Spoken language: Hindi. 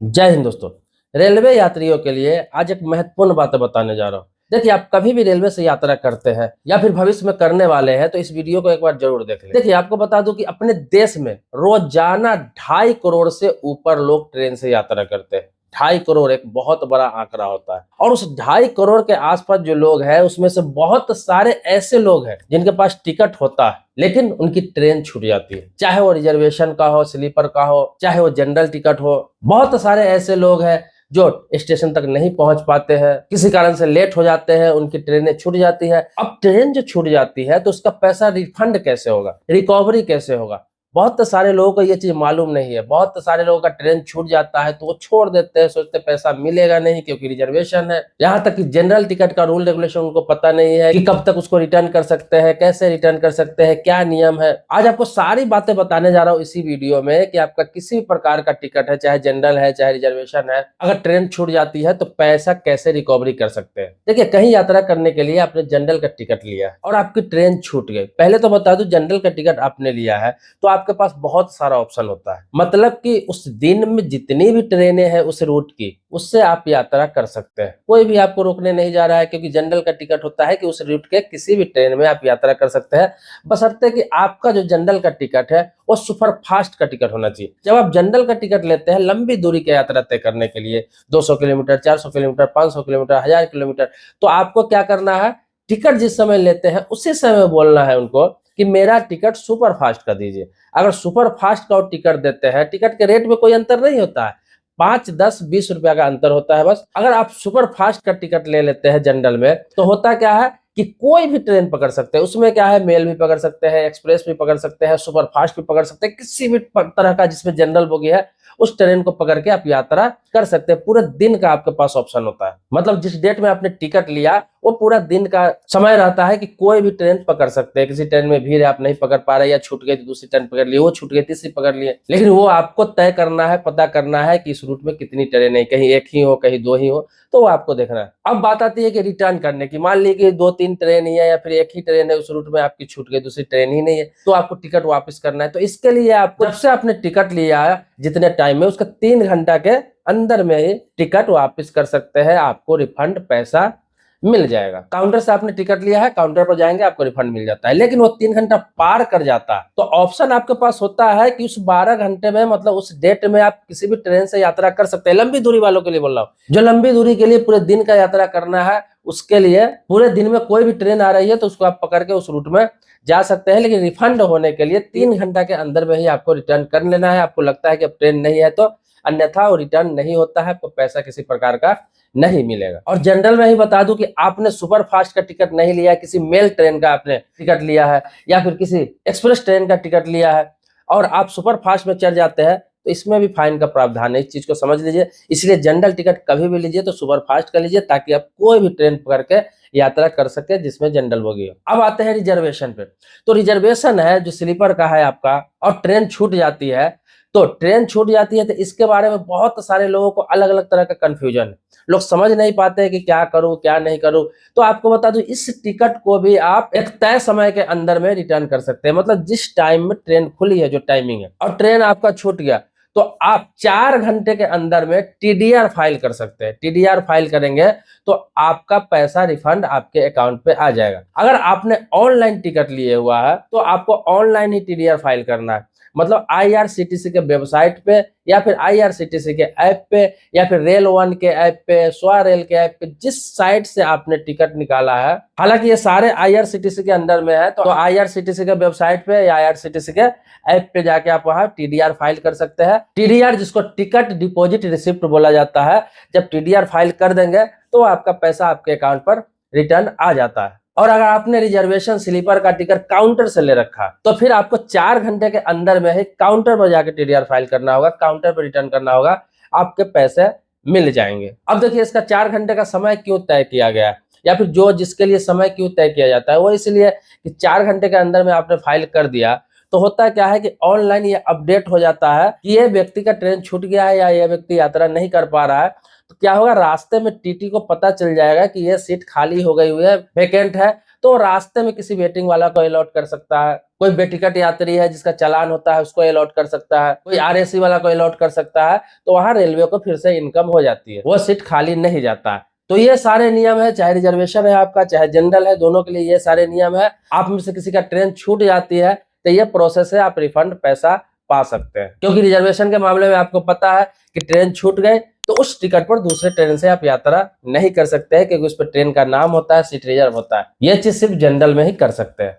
जय हिंद दोस्तों। रेलवे यात्रियों के लिए आज एक महत्वपूर्ण बात बताने जा रहा हूँ। देखिए, आप कभी भी रेलवे से यात्रा करते हैं या फिर भविष्य में करने वाले हैं तो इस वीडियो को एक बार जरूर देख लें। देखिए, आपको बता दूं कि अपने देश में रोजाना 2.5 करोड़ से ऊपर लोग ट्रेन से यात्रा करते हैं। 2.5 करोड़ एक बहुत बड़ा आंकड़ा होता है और उस 2.5 करोड़ के आसपास जो लोग हैं उसमें से बहुत सारे ऐसे लोग हैं जिनके पास टिकट होता है लेकिन उनकी ट्रेन छूट जाती है, चाहे वो रिजर्वेशन का हो, स्लीपर का हो, चाहे वो जनरल टिकट हो। बहुत सारे ऐसे लोग हैं जो स्टेशन तक नहीं पहुंच पाते हैं, किसी कारण से लेट हो जाते हैं, उनकी ट्रेनें छूट जाती है। अब ट्रेन जो छूट जाती है तो उसका पैसा रिफंड कैसे होगा, रिकवरी कैसे होगा, बहुत सारे लोगों को ये चीज मालूम नहीं है। बहुत सारे लोगों का ट्रेन छूट जाता है तो वो छोड़ देते हैं, सोचते पैसा मिलेगा नहीं क्योंकि रिजर्वेशन है। यहाँ तक कि जनरल टिकट का रूल रेगुलेशन उनको पता नहीं है कि कब तक उसको रिटर्न कर सकते हैं, कैसे रिटर्न कर सकते हैं, क्या नियम है। आज आपको सारी बातें बताने जा रहा हूँ इसी वीडियो में कि आपका किसी भी प्रकार का टिकट है, चाहे जनरल है चाहे रिजर्वेशन है, अगर ट्रेन छूट जाती है तो पैसा कैसे रिकवरी कर सकते हैं। देखिए, कहीं यात्रा करने के लिए आपने जनरल का टिकट लिया है और आपकी ट्रेन छूट गई। पहले तो बता दूं, जनरल का टिकट आपने लिया है तो आपके पास बहुत सारा ऑप्शन होता है। मतलब कि उस दिन में जितनी भी ट्रेनें हैं उस रूट की, उससे आप यात्रा कर सकते हैं। कोई भी आपको रोकने नहीं जा रहा है क्योंकि जनरल का टिकट होता है कि उस रूट के किसी भी ट्रेन में आप यात्रा कर सकते हैं, बशर्ते कि आपका जो जनरल का टिकट है वो सुपर फास्ट का टिकट होना चाहिए। जब आप जनरल का टिकट लेते हैं लंबी दूरी की यात्रा तय करने के लिए, 200 किलोमीटर, 400 किलोमीटर, 500 किलोमीटर, 1000 किलोमीटर, तो आपको क्या करना है, टिकट जिस समय लेते हैं उसी समय बोलना है उनको कि मेरा टिकट सुपर फास्ट कर दीजिए। अगर सुपर फास्ट का टिकट देते हैं, टिकट के रेट में कोई अंतर नहीं होता है, 5, 10, 20 रुपया का अंतर होता है बस। अगर आप सुपर फास्ट का टिकट ले लेते हैं जनरल में तो होता क्या है कि कोई भी ट्रेन पकड़ सकते हैं। उसमें क्या है, मेल भी पकड़ सकते हैं, एक्सप्रेस भी पकड़ सकते हैं, सुपर फास्ट भी पकड़ सकते हैं, किसी भी तरह का जिसमें जनरल बोगी है उस ट्रेन को पकड़ के आप यात्रा कर सकते हैं। पूरे दिन का आपके पास ऑप्शन होता है। मतलब जिस डेट में आपने टिकट लिया वो पूरा दिन का समय रहता है कि कोई भी ट्रेन पकड़ सकते हैं। किसी ट्रेन में भीड़ है, आप नहीं पकड़ पा रहे या छूट गई तो दूसरी ट्रेन पकड़ लिए, वो छूट गई तीसरी पकड़ लिए, लेकिन वो आपको तय करना है, पता करना है कि इस रूट में कितनी ट्रेन है, कहीं एक ही हो कहीं दो ही हो, तो वो आपको देखना है। अब बात आती है कि रिटर्न करने की। मान लीजिए कि 2-3 ट्रेन ही है या फिर एक ही ट्रेन है, उस रूट में आपकी छूट गई, दूसरी ट्रेन ही नहीं है, तो आपको टिकट वापस करना है। तो इसके लिए आपको जब से आपने टिकट लिया है जितने टाइम में, उसका 3 घंटा के अंदर में ही टिकट वापस कर सकते हैं, आपको रिफंड पैसा मिल जाएगा। काउंटर से आपने टिकट लिया है, काउंटर पर जाएंगे आपको रिफंड मिल जाता है। लेकिन वो 3 घंटा पार कर जाता है तो ऑप्शन आपके पास होता है कि उस 12 घंटे में, मतलब उस डेट में आप किसी भी ट्रेन से यात्रा कर सकते हैं। लंबी दूरी वालों के लिए बोल रहा हूँ, जो लंबी दूरी के लिए पूरे दिन का यात्रा करना है, उसके लिए पूरे दिन में कोई भी ट्रेन आ रही है तो उसको आप पकड़ के उस रूट में जा सकते हैं। लेकिन रिफंड होने के लिए 3 घंटा के अंदर में ही आपको रिटर्न कर लेना है। आपको लगता है कि अब ट्रेन नहीं है तो, अन्यथा वो रिटर्न नहीं होता है, आपको पैसा किसी प्रकार का नहीं मिलेगा। और जनरल में ही बता दूं कि आपने सुपर फास्ट का टिकट नहीं लिया है, किसी मेल ट्रेन का आपने टिकट लिया है या फिर किसी एक्सप्रेस ट्रेन का टिकट लिया है और आप सुपर फास्ट में चढ़ जाते हैं तो इसमें भी फाइन का प्रावधान है। इस चीज को समझ लीजिए। इसलिए जनरल टिकट कभी भी लीजिए तो सुपर फास्ट का लीजिए ताकि आप कोई भी ट्रेन पकड़ के यात्रा कर सके जिसमें जनरल बोगी हो। अब आते हैं रिजर्वेशन पे। तो रिजर्वेशन है जो स्लीपर का है आपका, और ट्रेन छूट जाती है तो इसके बारे में बहुत सारे लोगों को अलग अलग तरह का कंफ्यूजन है। लोग समझ नहीं पाते कि क्या करूं क्या नहीं करूं। तो आपको बता दूं, इस टिकट को भी आप एक तय समय के अंदर में रिटर्न कर सकते हैं। मतलब जिस टाइम में ट्रेन खुली है, जो टाइमिंग है, और ट्रेन आपका छूट गया तो आप 4 घंटे के अंदर में टीडीआर फाइल कर सकते हैं। टीडीआर फाइल करेंगे तो आपका पैसा रिफंड आपके अकाउंट पे आ जाएगा। अगर आपने ऑनलाइन टिकट लिए हुआ है तो आपको ऑनलाइन ही टीडीआर फाइल करना है। मतलब आईआरसीटीसी के वेबसाइट पे या फिर आईआरसीटीसी के ऐप पे या फिर रेल वन के ऐप पे, स्वा रेल के ऐप पे, जिस साइट से आपने टिकट निकाला है, हालांकि ये सारे आईआरसीटीसी के अंदर में है, तो आईआरसीटीसी के वेबसाइट पे या आईआरसीटीसी के ऐप पे जाके आप वहां टीडीआर फाइल कर सकते हैं। टीडीआर जिसको टिकट डिपॉजिट रिसिप्ट बोला जाता है, जब टीडीआर फाइल कर देंगे तो आपका पैसा आपके अकाउंट पर रिटर्न आ जाता है। और अगर आपने रिजर्वेशन स्लीपर का टिकट काउंटर से ले रखा तो फिर आपको 4 घंटे के अंदर में ही काउंटर पर जाकर टीडीआर फाइल करना होगा, काउंटर पर रिटर्न करना होगा, आपके पैसे मिल जाएंगे। अब देखिए, इसका 4 घंटे का समय क्यों तय किया गया है या फिर जो जिसके लिए समय क्यों तय किया जाता है, वो इसलिए कि 4 घंटे के अंदर में आपने फाइल कर दिया तो होता क्या है कि ऑनलाइन ये अपडेट हो जाता है कि ये व्यक्ति का ट्रेन छूट गया है या ये व्यक्ति यात्रा नहीं कर पा रहा है। तो क्या होगा, रास्ते में टीटी को पता चल जाएगा कि ये सीट खाली हो गई हुई है, वैकेंट है, तो रास्ते में किसी वेटिंग वाला को अलॉट कर सकता है, कोई बेटिकट यात्री है जिसका चालान होता है उसको अलॉट कर सकता है, कोई आरएसी वाला को अलॉट कर सकता है। तो वहां रेलवे को फिर से इनकम हो जाती है, वो सीट खाली नहीं जाता है। तो ये सारे नियम है, चाहे रिजर्वेशन है आपका चाहे जनरल है, दोनों के लिए ये सारे नियम है। आप में से किसी का ट्रेन छूट जाती है तो ये प्रोसेस है, आप रिफंड पैसा पा सकते हैं। क्योंकि रिजर्वेशन के मामले में आपको पता है कि ट्रेन छूट गए तो उस टिकट पर दूसरे ट्रेन से आप यात्रा नहीं कर सकते हैं, क्योंकि उस पर ट्रेन का नाम होता है, सीट रिजर्व होता है। यह चीज सिर्फ जनरल में ही कर सकते हैं।